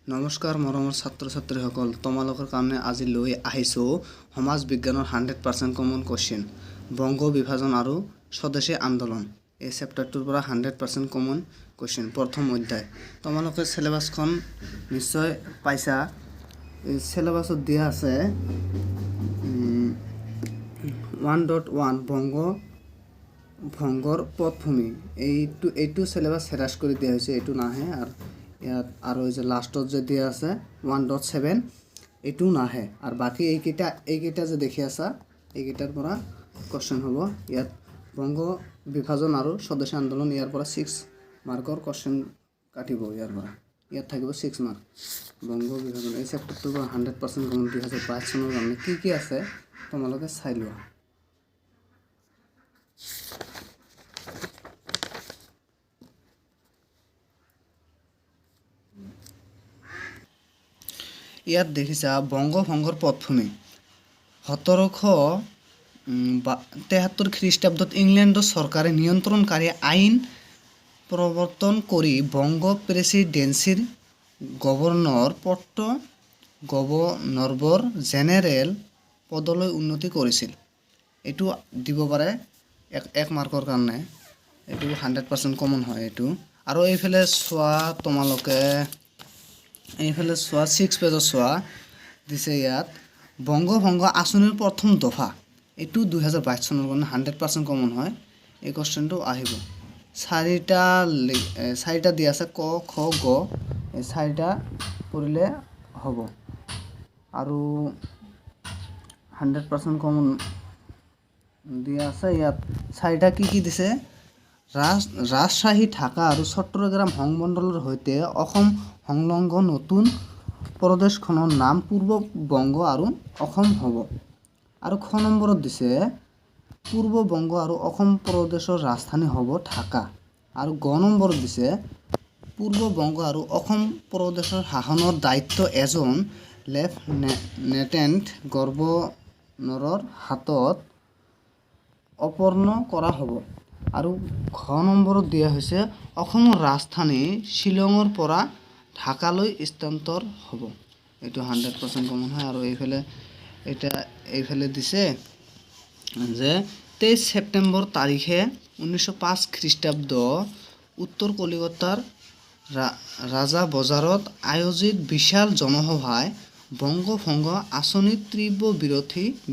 নমস্কাৰ মৰমৰ ছাত্ৰ ছাত্ৰীসকল, তোমালোকৰ কাৰণে আজি লৈ আহিছোঁ সমাজ বিজ্ঞানৰ 100% কমন কোৱেশ্চন বংগ বিভাজন আৰু স্বদেশী আন্দোলন। এই চেপ্টাৰটোৰ পৰা 100% কমন কোৱেশ্চন। প্ৰথম অধ্যায় তোমালোকে সিলেবাসখন নিশ্চয় পাইছা। এই সিলেবাসত দিয়া আছে 1.1 ভংগৰ পটভূমি। এইটো সিলেবাস হেৰাস কৰি দিয়া হৈছে, এইটো নাহে। আৰু ইয়াত আৰু যে লাষ্টত যে দিয়া আছে 1.7 এইটো নাহে। আৰু বাকী এইকেইটা যে দেখি আছা এইকেইটাৰ পৰা কোৱেশ্চন হ'ব। ইয়াত বংগ বিভাজন আৰু স্বদেশী আন্দোলন, ইয়াৰ পৰা 6 মাৰ্কৰ কোৱেশ্চন কাটিব। ইয়াত থাকিব 6 মাৰ্ক। বংগ বিভাজন এই চেপ্টাৰটোৰ পৰা 100% কমন 2022 চনৰ কাৰণে কি আছে তোমালোকে চাই লোৱা। ইয়াত দেখিছা বংগভংগৰ পটভূমি 1773 খ্ৰীষ্টাব্দত ইংলেণ্ডৰ চৰকাৰে নিয়ন্ত্ৰণকাৰী আইন প্ৰৱৰ্তন কৰি বংগ প্ৰেচিডেন্সিৰ গভৰ্ণৰ জেনেৰেল পদলৈ উন্নতি কৰিছিল। এইটো দিব পাৰে 1 মাৰ্কৰ কাৰণে, এইটো 100% কমন হয় এইটো। আৰু এইফালে চোৱা তোমালোকে, এইফালে চোৱা 6 পেজত চোৱা দিছে। ইয়াত বংগভংগ আঁচনিৰ প্ৰথম দফা, এইটো 2022 চনৰ কাৰণে 100% কমন হয়। এই কোৱেশ্চনটো আহিব। 4টা দিয়া আছে, ক খ গ, এই 4টা পঢ়িলে হ'ব। আৰু 100% কমন দিয়া আছে। ইয়াত 4টা কি দিছে, ৰাজশ্বাহী, ঢাকা আৰু চট্টগ্ৰাম সংমণ্ডলৰ সৈতে অসম সংলগ্ন নতুন প্ৰদেশখনৰ নাম পূৰ্ব বংগ আৰু অসম হ'ব। আৰু খ নম্বৰত দিছে পূৰ্ব বংগ আৰু অসম প্ৰদেশৰ ৰাজধানী হ'ব ঢাকা। আৰু গ নম্বৰত দিছে পূৰ্ব বংগ আৰু অসম প্ৰদেশৰ শাসনৰ দায়িত্ব এজন লেফটেনেণ্ট গভৰ্ণৰৰ হাতত অৰ্পণ কৰা হ'ব। আৰু ঘ নম্বৰত দিয়া হৈছে অসমৰ ৰাজধানী শ্বিলঙৰ পৰা ঢাকালৈ স্থানান্তৰ হ'ব। এইটো 100% কমন হয়। আৰু এইফালে দিছে যে 23 ছেপ্টেম্বৰ তাৰিখে 1905 খ্ৰীষ্টাব্দ উত্তৰ কলিকতাৰ ৰাজা বজাৰত আয়োজিত বিশাল জনসভাই বংগভংগ আঁচনিৰ তীব্ৰ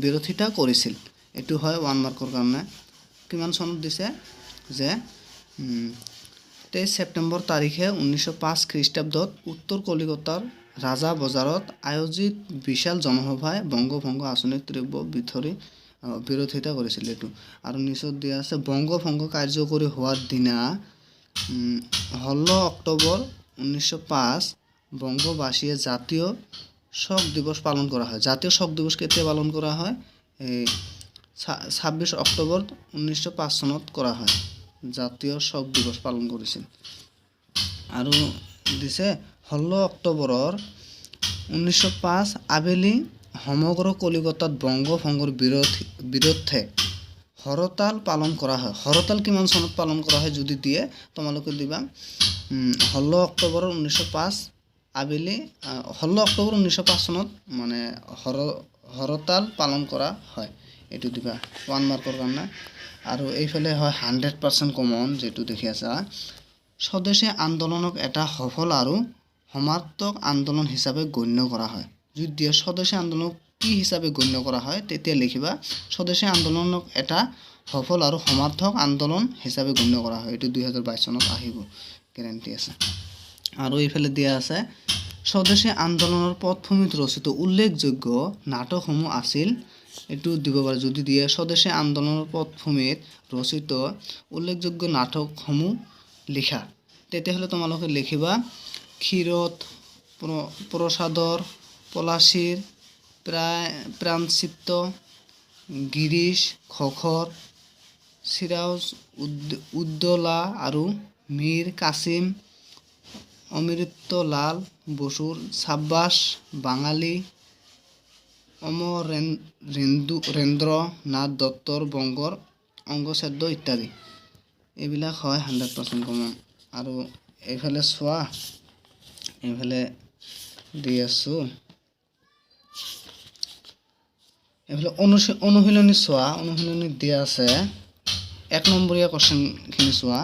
বিৰোধিতা কৰিছিল। এইটো হয় 1 মাৰ্কৰ কাৰণে। কিমান চনত দিছে যে 23 ছেপ্টেম্বৰ তাৰিখে 1905 খ্ৰীষ্টাব্দত উত্তৰ কলিকতাৰ ৰাজা বজাৰত আয়োজিত বিশাল জনসভাই বংগভংগ আঁচনিৰ তীব্ৰ বিৰোধিতা কৰিছিল এইটো। আৰু নিচত দিয়া আছে বংগভংগ কাৰ্যকৰী হোৱাৰ দিনা 16 অক্টোবৰ 1905 বংগবাসীয়ে জাতীয় শোক দিৱস পালন কৰা হয়। জাতীয় শোক দিৱস কেতিয়া পালন কৰা হয়? 26 অক্টোবৰ 1905 চনত কৰা হয়। জাতীয় শোক দিৱস পালন কৰিছিল। আৰু দিছে 16 অক্টোবৰৰ 1905 আবেলি সমগ্ৰ কলিকতাত বংগভংগৰ বিৰুদ্ধে হৰতাল পালন কৰা হয়। হৰতাল কিমান চনত পালন কৰা হয় যদি দিয়ে তোমালোকে দিবা। 16 অক্টোবৰ 1905 আবেলি 16 অক্টোবৰ 1905 চনত মানে হৰতাল পালন কৰা হয়। এইটো দিবা 1 মাৰ্কৰ কাৰণে। আৰু এইফালে হয় 100% কমন, যেটো দেখি আছা স্বদেশী আন্দোলনক এটা সফল আৰু সমাৰ্থক আন্দোলন হিচাপে গণ্য কৰা হয়। যদি দিয়ে স্বদেশী আন্দোলনক কি হিচাপে গণ্য কৰা হয় তেতিয়া লিখিবা স্বদেশী আন্দোলনক এটা সফল আৰু সমাৰ্থক আন্দোলন হিচাপে গণ্য কৰা হয়। এইটো 2022 চনত আহিব, গ্যাৰাণ্টি আছে। আৰু এইফালে দিয়া আছে স্বদেশী আন্দোলনৰ পটভূমিত ৰচিত উল্লেখযোগ্য নাটকসমূহ আছিল। এইটো দিব পাৰে যদি দিয়ে স্বদেশী আন্দোলনৰ পটভূমিত ৰচিত উল্লেখযোগ্য নাটকসমূহ লিখা, তেতিয়াহ'লে তোমালোকে লিখিবা ক্ষীৰোদ প্ৰসাদৰ পলাশীৰ প্ৰাণচিত্ৰ, গিৰীশ ঘোষৰ চিৰাজ উদ্দৌলা আৰু মীৰ কাছিম, অমৃতলাল বসুৰ চাব্বাছ বাঙালী, অমৰেন্দ্ৰ নাথ দত্তৰ বংগৰ অংগচ্ছেদ ইত্যাদি। এইবিলাক হয় 100% কমন। আৰু এইফালে চোৱা, এইফালে দি আছোঁ। এইফালে অনুশীলনী চোৱা, অনুশীলনীত দিয়া আছে 1 নম্বৰীয়া কোৱেশ্চনখিনি চোৱা।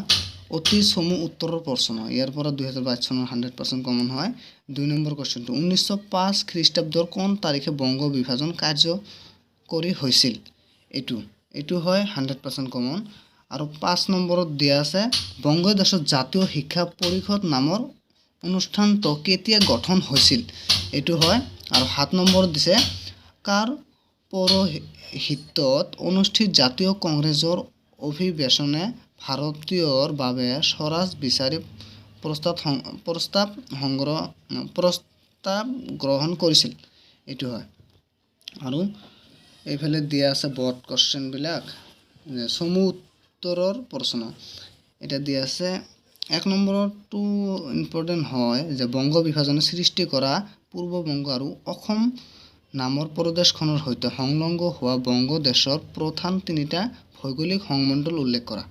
অতি চমু উত্তৰৰ প্ৰশ্ন, ইয়াৰ পৰা 2022 চনৰ 100% কমন হয়। 2 নম্বৰ কোৱেশ্চনটো 1905 খ্ৰীষ্টাব্দৰ কোন তাৰিখে বংগ বিভাজন কাৰ্যকৰী হৈছিল? এইটো হয় 100% কমন। আৰু 5 নম্বৰত দিয়া আছে বংগদেশত জাতীয় শিক্ষা পৰিষদ নামৰ অনুষ্ঠানটো কেতিয়া গঠন হৈছিল? এইটো হয়। আৰু 7 নম্বৰত দিছে কাৰ পৌৰোহিত্যত অনুষ্ঠিত জাতীয় কংগ্ৰেছৰ অধিৱেশনে ভাৰতীয়ৰ বাবে স্বৰাজ বিচাৰি প্ৰস্তাৱ গ্ৰহণ কৰিছিল? এইটো হয়। আৰু এইফালে দিয়া আছে বৰ্ড কোৱেশ্চনবিলাক, চমু উত্তৰৰ প্ৰশ্ন। এটা দিয়া আছে 1 নম্বৰটো ইম্পৰ্টেণ্ট হয় যে বংগ বিভাজনে সৃষ্টি কৰা পূৰ্ব বংগ আৰু অসম নামৰ প্ৰদেশখনৰ সৈতে সংলগ্ন হোৱা বংগদেশৰ প্ৰধান 3টা ভৌগোলিক সংমণ্ডল উল্লেখ কৰা।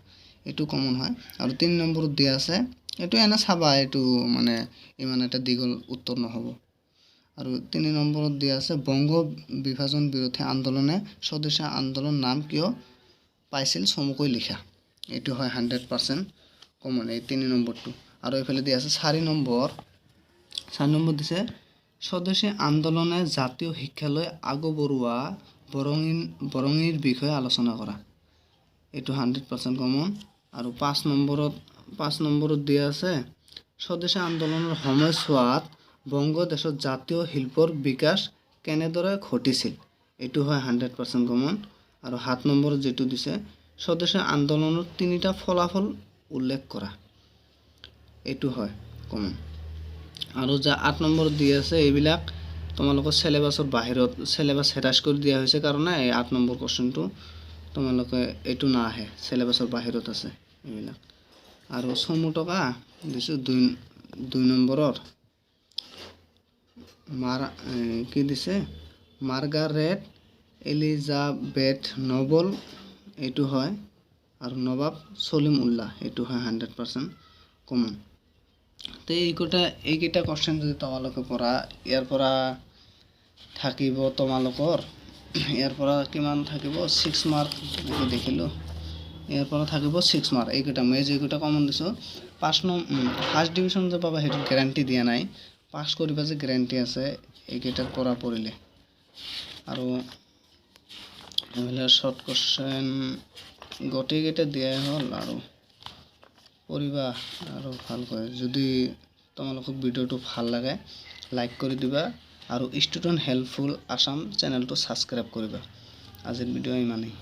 এইটো কমন হয়। আৰু 3 নম্বৰত দিয়া আছে, এইটো এনে চাবা, এইটো মানে ইমান এটা দীঘল উত্তৰ নহ'ব। আৰু 3 নম্বৰত দিয়া আছে বংগ বিভাজন বিৰোধী আন্দোলনে স্বদেশী আন্দোলন নাম কিয় পাইছিল? চমুকৈ লিখা। এইটো হয় 100% কমন, এই 3 নম্বৰটো। আৰু এইফালে দিয়া আছে 4 নম্বৰ দিছে স্বদেশী আন্দোলনে জাতীয় শিক্ষালৈ আগবঢ়োৱা বৰঙণিৰ বিষয়ে আলোচনা কৰা। এইটো 100% কমন। আৰু 5 নম্বৰত দিয়া আছে স্বদেশী আন্দোলনৰ সময়ছোৱাত বংগদেশত জাতীয় শিল্পৰ বিকাশ কেনেদৰে ঘটিছিল? এইটো হয় 100% কমন। আৰু 7 নম্বৰত যিটো দিছে স্বদেশী আন্দোলনৰ 3টা ফলাফল উল্লেখ কৰা। এইটো হয় কমন। আৰু যে 8 নম্বৰত দি আছে এইবিলাক তোমালোকৰ চিলেবাছৰ বাহিৰত, চিলেবাছ হেৰাস কৰি দিয়া হৈছে কাৰণে এই 8 নম্বৰ কোৱেশ্চনটো তোমালোকে এইটো নাহে, চিলেবাছৰ বাহিৰত আছে এইবিলাক। আৰু চমু টকা দিছোঁ 2 নম্বৰৰ কি দিছে মাৰ্গাৰেট এলিজাবেথ নবল, এইটো হয়। আৰু নবাব চলিম উল্লাহ, এইটো হয় 100% কমন। তো এইকেইটা কোৱেশ্চন যদি তোমালোকে পঢ়া, ইয়াৰ পৰা থাকিব তোমালোকৰ, ইয়াৰ পৰা কিমান থাকিব 6 মাৰ্ক দেখিলোঁ, ইয়াৰ পৰা থাকিব 6 মাৰ্ক। এইকেইটা মই যিকেইটা কমন দিছোঁ, ফাৰ্ষ্ট ডিভিজন যে পাবা সেইটো গেৰাণ্টি দিয়া নাই, পাছ কৰিবা যে গেৰাণ্টি আছে এইকেইটাৰ পৰা পঢ়িলে। আৰু এইফালে শ্বৰ্ট কোৱেশ্চন গোটেইকেইটা দিয়াই হ'ল, আৰু পঢ়িবা আৰু ভালকৈ। যদি তোমালোকক ভিডিঅ'টো ভাল লাগে লাইক কৰি দিবা, আৰু ষ্টুডেণ্ট হেল্পফুল আছাম চেনেলটো ছাবস্ক্ৰাইব কৰিবা। আজিৰ ভিডিঅ' ইমানেই।